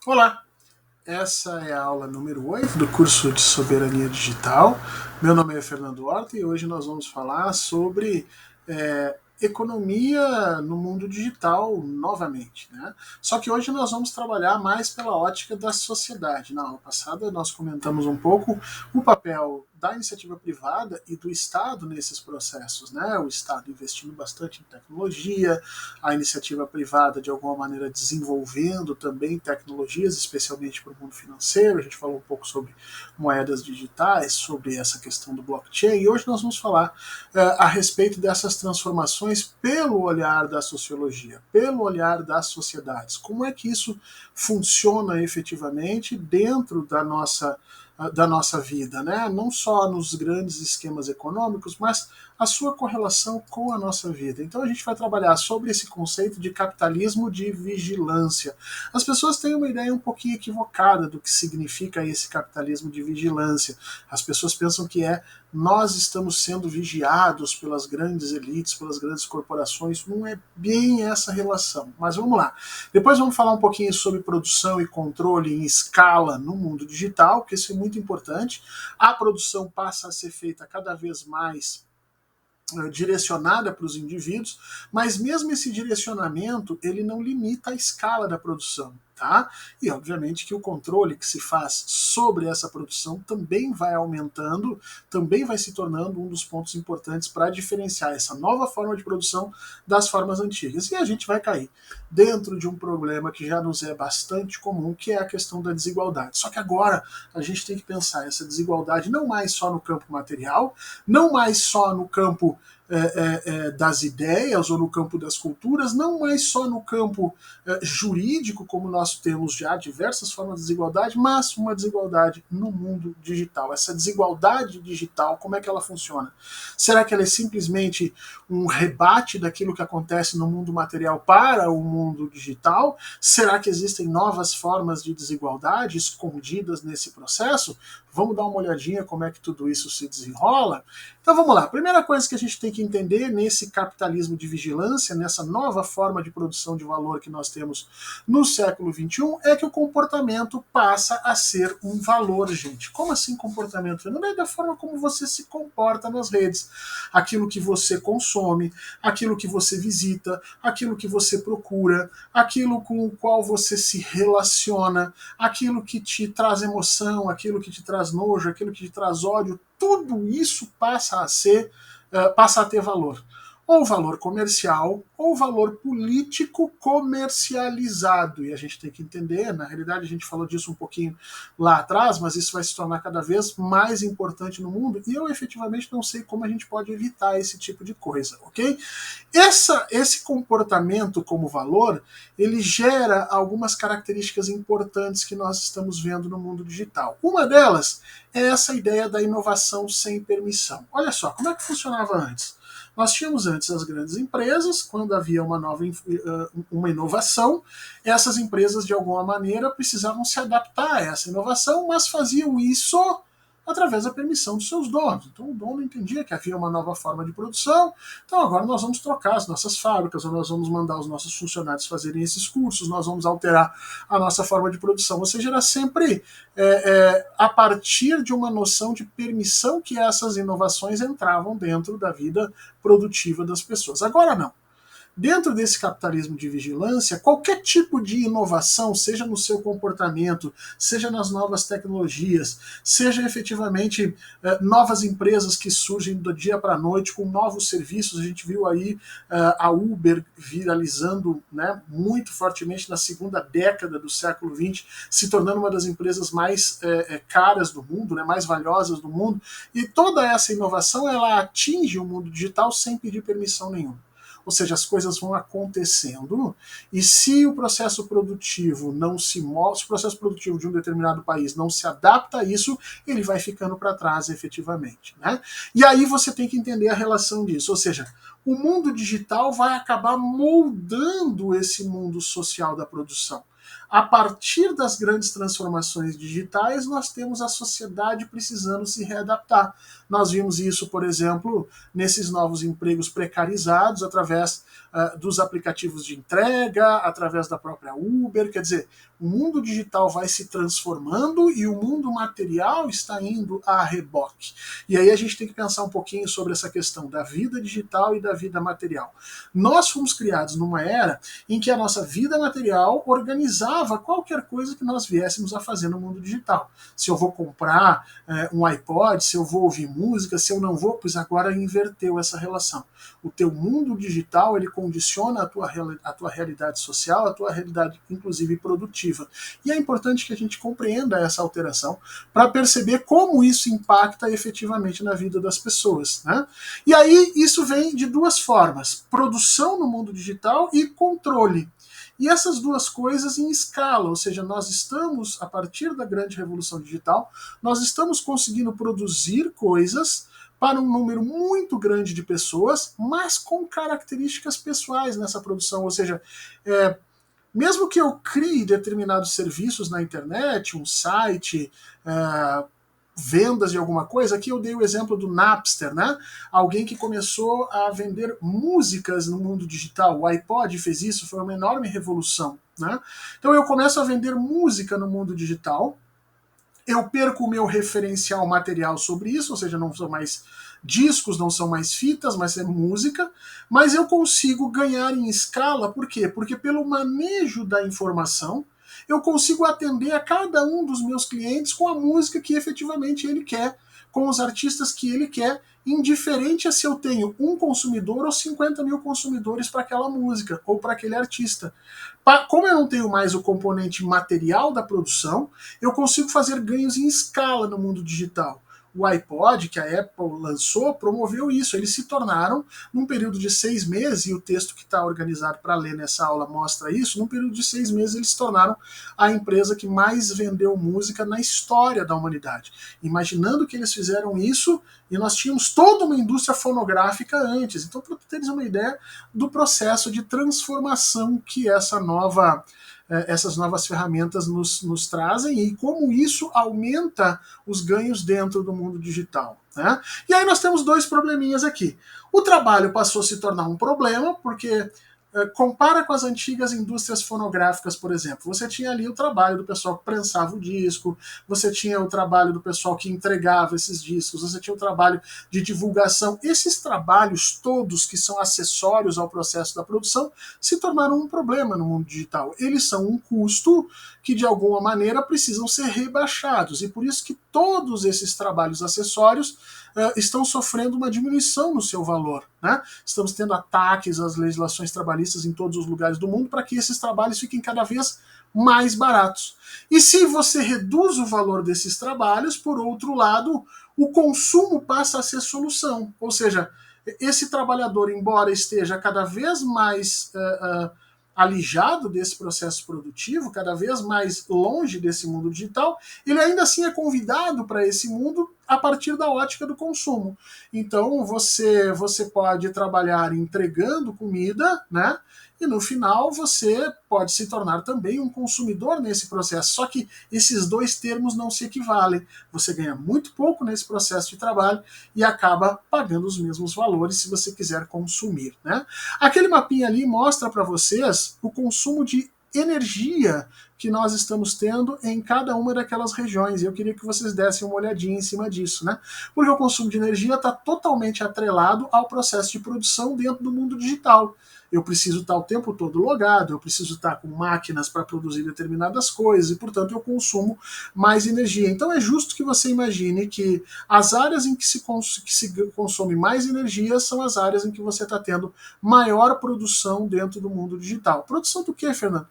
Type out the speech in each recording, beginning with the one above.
Olá, essa é a aula número 8 do curso de Soberania Digital. Meu nome é Fernando Horta e hoje nós vamos falar sobre economia no mundo digital novamente. Né? Só que hoje nós vamos trabalhar mais pela ótica da sociedade. Na aula passada nós comentamos um pouco o papel da iniciativa privada e do Estado nesses processos, né? O Estado investindo bastante em tecnologia, a iniciativa privada de alguma maneira desenvolvendo também tecnologias, especialmente para o mundo financeiro. A gente falou um pouco sobre moedas digitais, sobre essa questão do blockchain, e hoje nós vamos falar a respeito dessas transformações pelo olhar da sociologia, pelo olhar das sociedades. Como é que isso funciona efetivamente dentro da nossa vida, né? Não só nos grandes esquemas econômicos, mas a sua correlação com a nossa vida. Então a gente vai trabalhar sobre esse conceito de capitalismo de vigilância. As pessoas têm uma ideia um pouquinho equivocada do que significa esse capitalismo de vigilância. As pessoas pensam que nós estamos sendo vigiados pelas grandes elites, pelas grandes corporações. Não é bem essa relação. Mas vamos lá. Depois vamos falar um pouquinho sobre produção e controle em escala no mundo digital, porque isso é muito importante. A produção passa a ser feita cada vez mais direcionada para os indivíduos, mas mesmo esse direcionamento ele não limita a escala da produção, tá? E obviamente que o controle que se faz sobre essa produção também vai aumentando, também vai se tornando um dos pontos importantes para diferenciar essa nova forma de produção das formas antigas. E a gente vai cair dentro de um problema que já nos é bastante comum, que é a questão da desigualdade. Só que agora a gente tem que pensar essa desigualdade não mais só no campo material, não mais só no campo das ideias ou no campo das culturas, não mais só no campo jurídico, como nós temos já diversas formas de desigualdade, mas uma desigualdade no mundo digital. Essa desigualdade digital, como é que ela funciona? Será que ela é simplesmente um rebate daquilo que acontece no mundo material para o mundo digital? Será que existem novas formas de desigualdade escondidas nesse processo? Vamos dar uma olhadinha como é que tudo isso se desenrola? Então vamos lá. A primeira coisa que a gente tem que entender nesse capitalismo de vigilância, nessa nova forma de produção de valor que nós temos no século XXI, é que o comportamento passa a ser um valor, gente. Como assim comportamento? Não é da forma como você se comporta nas redes. Aquilo que você consome, aquilo que você visita, aquilo que você procura, aquilo com o qual você se relaciona, aquilo que te traz emoção, aquilo que te traz nojo, aquilo que te traz ódio, tudo isso passa a ter valor. Ou valor comercial, ou valor político comercializado. E a gente tem que entender, na realidade a gente falou disso um pouquinho lá atrás, mas isso vai se tornar cada vez mais importante no mundo, e eu efetivamente não sei como a gente pode evitar esse tipo de coisa, ok? Esse comportamento como valor, ele gera algumas características importantes que nós estamos vendo no mundo digital. Uma delas é essa ideia da inovação sem permissão. Olha só, como é que funcionava antes? Nós tínhamos antes as grandes empresas, quando havia uma inovação, essas empresas de alguma maneira precisavam se adaptar a essa inovação, mas faziam isso através da permissão dos seus donos. Então o dono entendia que havia uma nova forma de produção, então agora nós vamos trocar as nossas fábricas, ou nós vamos mandar os nossos funcionários fazerem esses cursos, nós vamos alterar a nossa forma de produção. Ou seja, era sempre a partir de uma noção de permissão que essas inovações entravam dentro da vida produtiva das pessoas. Agora não. Dentro desse capitalismo de vigilância, qualquer tipo de inovação, seja no seu comportamento, seja nas novas tecnologias, seja efetivamente novas empresas que surgem do dia para a noite com novos serviços. A gente viu aí a Uber viralizando, né, muito fortemente na segunda década do século XX, se tornando uma das empresas mais caras do mundo, né, mais valiosas do mundo. E toda essa inovação ela atinge o mundo digital sem pedir permissão nenhuma. Ou seja, as coisas vão acontecendo, e se o processo produtivo não se move, se o processo produtivo de um determinado país não se adapta a isso, ele vai ficando para trás efetivamente. Né? E aí você tem que entender a relação disso. Ou seja, o mundo digital vai acabar moldando esse mundo social da produção. A partir das grandes transformações digitais, nós temos a sociedade precisando se readaptar. Nós vimos isso, por exemplo, nesses novos empregos precarizados, através dos aplicativos de entrega, através da própria Uber. Quer dizer, o mundo digital vai se transformando e o mundo material está indo a reboque. E aí a gente tem que pensar um pouquinho sobre essa questão da vida digital e da vida material. Nós fomos criados numa era em que a nossa vida material organizava qualquer coisa que nós viéssemos a fazer no mundo digital. Se eu vou comprar um iPod, se eu vou ouvir música, se eu não vou, pois agora inverteu essa relação. O teu mundo digital, ele condiciona a tua realidade social, a tua realidade, inclusive, produtiva. E é importante que a gente compreenda essa alteração para perceber como isso impacta efetivamente na vida das pessoas. Né? E aí isso vem de duas formas: produção no mundo digital e controle. E essas duas coisas em escala, ou seja, nós estamos, a partir da grande revolução digital, nós estamos conseguindo produzir coisas para um número muito grande de pessoas, mas com características pessoais nessa produção. Ou seja, mesmo que eu crie determinados serviços na internet, um site, vendas de alguma coisa, aqui eu dei o exemplo do Napster, né? Alguém que começou a vender músicas no mundo digital. O iPod fez isso, foi uma enorme revolução, né? Então eu começo a vender música no mundo digital, eu perco o meu referencial material sobre isso, ou seja, não são mais discos, não são mais fitas, mas é música, mas eu consigo ganhar em escala, por quê? Porque pelo manejo da informação, eu consigo atender a cada um dos meus clientes com a música que efetivamente ele quer, com os artistas que ele quer, indiferente a se eu tenho um consumidor ou 50 mil consumidores para aquela música ou para aquele artista. Como eu não tenho mais o componente material da produção, eu consigo fazer ganhos em escala no mundo digital. O iPod, que a Apple lançou, promoveu isso. Eles se tornaram, num período de 6 meses, e o texto que está organizado para ler nessa aula mostra isso, num período de 6 meses eles se tornaram a empresa que mais vendeu música na história da humanidade. Imaginando que eles fizeram isso, e nós tínhamos toda uma indústria fonográfica antes. Então, para teres uma ideia do processo de transformação que essas novas ferramentas nos trazem e como isso aumenta os ganhos dentro do mundo digital. Né? E aí nós temos dois probleminhas aqui. O trabalho passou a se tornar um problema, porque compara com as antigas indústrias fonográficas, por exemplo. Você tinha ali o trabalho do pessoal que prensava o disco, você tinha o trabalho do pessoal que entregava esses discos, você tinha o trabalho de divulgação. Esses trabalhos todos que são acessórios ao processo da produção se tornaram um problema no mundo digital. Eles são um custo que, de alguma maneira, precisam ser rebaixados. E por isso que todos esses trabalhos acessórios estão sofrendo uma diminuição no seu valor. Né? Estamos tendo ataques às legislações trabalhistas em todos os lugares do mundo para que esses trabalhos fiquem cada vez mais baratos. E se você reduz o valor desses trabalhos, por outro lado, o consumo passa a ser solução. Ou seja, esse trabalhador, embora esteja cada vez mais alijado desse processo produtivo, cada vez mais longe desse mundo digital, ele ainda assim é convidado para esse mundo a partir da ótica do consumo. Então você pode trabalhar entregando comida, né? E no final você pode se tornar também um consumidor nesse processo. Só que esses dois termos não se equivalem. Você ganha muito pouco nesse processo de trabalho e acaba pagando os mesmos valores se você quiser consumir. Né? Aquele mapinha ali mostra para vocês o consumo de energia que nós estamos tendo em cada uma daquelas regiões. E eu queria que vocês dessem uma olhadinha em cima disso, né? Porque o consumo de energia está totalmente atrelado ao processo de produção dentro do mundo digital. Eu preciso estar o tempo todo logado, eu preciso estar com máquinas para produzir determinadas coisas e, portanto, eu consumo mais energia. Então é justo que você imagine que as áreas em que se consome mais energia são as áreas em que você está tendo maior produção dentro do mundo digital. Produção do que, Fernando?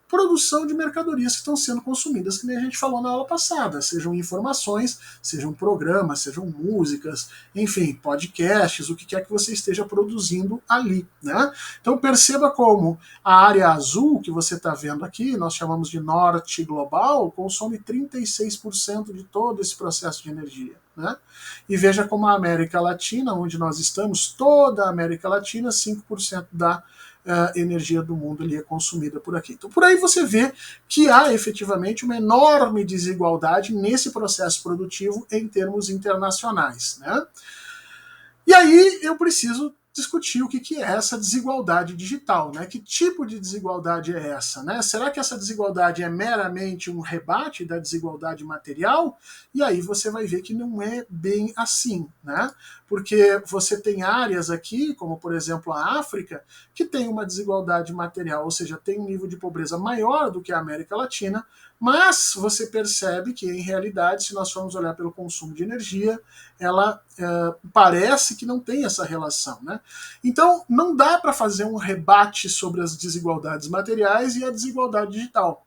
Produção de mercadorias que estão sendo consumidas, que nem a gente falou na aula passada, sejam informações, sejam programas, sejam músicas, enfim, podcasts, o que quer que você esteja produzindo ali. Né? Então perceba como a área azul que você está vendo aqui, nós chamamos de norte global, consome 36% de todo esse processo de energia. Né? E veja como a América Latina, onde nós estamos, toda a América Latina, 5% da energia do mundo ali é consumida por aqui. Então, por aí você vê que há efetivamente uma enorme desigualdade nesse processo produtivo em termos internacionais, né? E aí eu preciso discutir o que é essa desigualdade digital, né? Que tipo de desigualdade é essa, né? Será que essa desigualdade é meramente um rebate da desigualdade material? E aí você vai ver que não é bem assim, né? Porque você tem áreas aqui, como por exemplo a África, que tem uma desigualdade material, ou seja, tem um nível de pobreza maior do que a América Latina, mas você percebe que, em realidade, se nós formos olhar pelo consumo de energia, ela parece que não tem essa relação, né? Então, não dá para fazer um rebate sobre as desigualdades materiais e a desigualdade digital.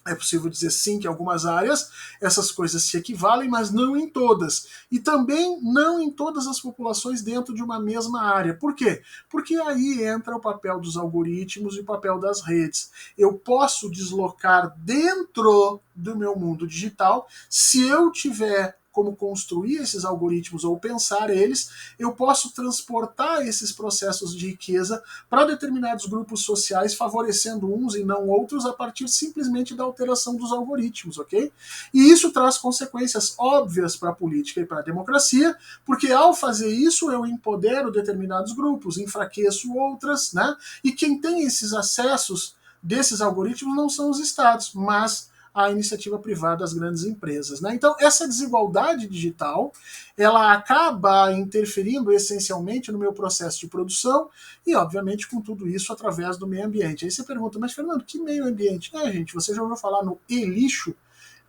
É possível dizer sim que em algumas áreas essas coisas se equivalem, mas não em todas. E também não em todas as populações dentro de uma mesma área. Por quê? Porque aí entra o papel dos algoritmos e o papel das redes. Eu posso deslocar dentro do meu mundo digital se eu tiver como construir esses algoritmos ou pensar eles, eu posso transportar esses processos de riqueza para determinados grupos sociais, favorecendo uns e não outros a partir simplesmente da alteração dos algoritmos, ok? E isso traz consequências óbvias para a política e para a democracia, porque ao fazer isso eu empodero determinados grupos, enfraqueço outras, né? E quem tem esses acessos desses algoritmos não são os estados, mas a iniciativa privada das grandes empresas, né? Então, essa desigualdade digital, ela acaba interferindo essencialmente no meu processo de produção e, obviamente, com tudo isso através do meio ambiente. Aí você pergunta, mas Fernando, que meio ambiente? Gente, você já ouviu falar no e-lixo?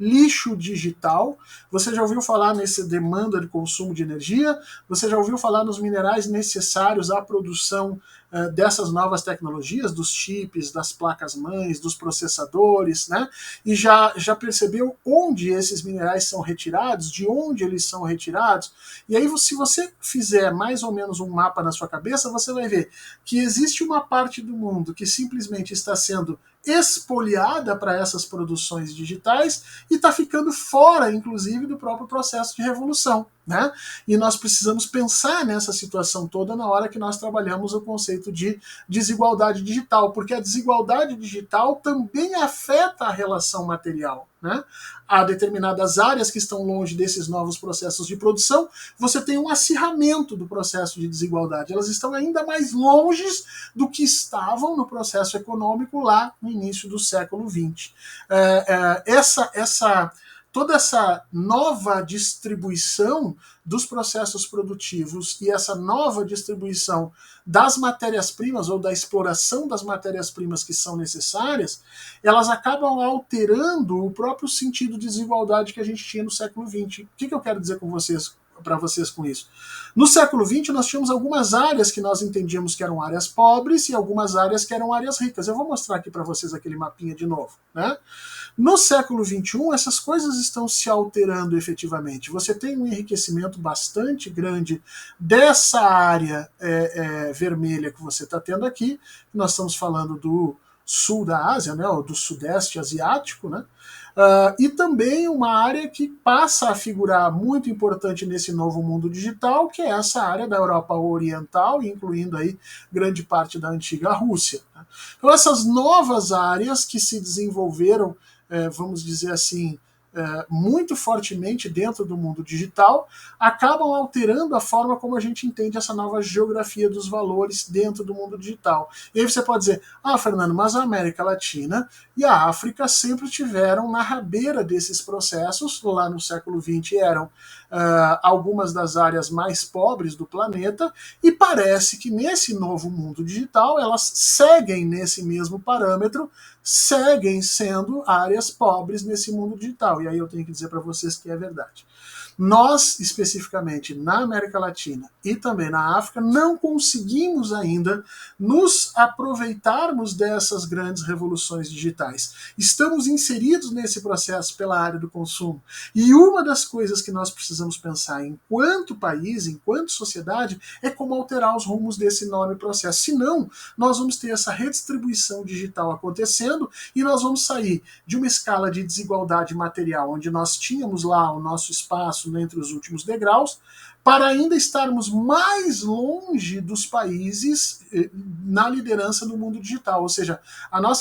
Lixo digital, você já ouviu falar nessa demanda de consumo de energia, você já ouviu falar nos minerais necessários à produção dessas novas tecnologias, dos chips, das placas-mães, dos processadores, né? E já percebeu onde esses minerais são retirados, de onde eles são retirados? E aí, se você fizer mais ou menos um mapa na sua cabeça, você vai ver que existe uma parte do mundo que simplesmente está sendo expoliada para essas produções digitais e está ficando fora, inclusive, do próprio processo de revolução, né? E nós precisamos pensar nessa situação toda na hora que nós trabalhamos o conceito de desigualdade digital, porque a desigualdade digital também afeta a relação material, né? Há determinadas áreas que estão longe desses novos processos de produção, você tem um acirramento do processo de desigualdade. Elas estão ainda mais longe do que estavam no processo econômico lá no início do século XX. Toda essa nova distribuição dos processos produtivos e essa nova distribuição das matérias-primas ou da exploração das matérias-primas que são necessárias, elas acabam alterando o próprio sentido de desigualdade que a gente tinha no século XX. O que eu quero dizer para vocês com isso? No século XX, nós tínhamos algumas áreas que nós entendíamos que eram áreas pobres e algumas áreas que eram áreas ricas. Eu vou mostrar aqui para vocês aquele mapinha de novo, né? No século XXI, essas coisas estão se alterando efetivamente. Você tem um enriquecimento bastante grande dessa área vermelha que você está tendo aqui. Nós estamos falando do sul da Ásia, né, ou do sudeste asiático, né? E também uma área que passa a figurar muito importante nesse novo mundo digital, que é essa área da Europa Oriental, incluindo aí grande parte da antiga Rússia. Né? Então essas novas áreas que se desenvolveram, vamos dizer assim, muito fortemente dentro do mundo digital, acabam alterando a forma como a gente entende essa nova geografia dos valores dentro do mundo digital. E aí você pode dizer, Fernando, mas a América Latina e a África sempre tiveram na rabeira desses processos, lá no século XX eram algumas das áreas mais pobres do planeta, e parece que nesse novo mundo digital elas seguem nesse mesmo parâmetro, seguem sendo áreas pobres nesse mundo digital. E aí eu tenho que dizer para vocês que é verdade. Nós, especificamente na América Latina e também na África, não conseguimos ainda nos aproveitarmos dessas grandes revoluções digitais. Estamos inseridos nesse processo pela área do consumo. E uma das coisas que nós precisamos pensar enquanto país, enquanto sociedade, é como alterar os rumos desse enorme processo. Senão, nós vamos ter essa redistribuição digital acontecendo crescendo e nós vamos sair de uma escala de desigualdade material, onde nós tínhamos lá o nosso espaço entre os últimos degraus, para ainda estarmos mais longe dos países na liderança no mundo digital. Ou seja,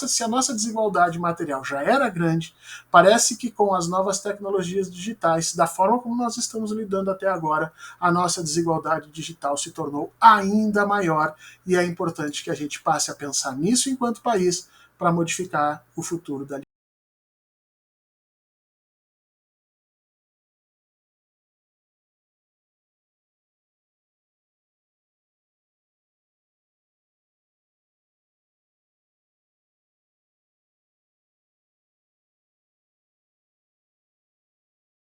se a nossa desigualdade material já era grande, parece que com as novas tecnologias digitais, da forma como nós estamos lidando até agora, a nossa desigualdade digital se tornou ainda maior, e é importante que a gente passe a pensar nisso enquanto país para modificar o futuro da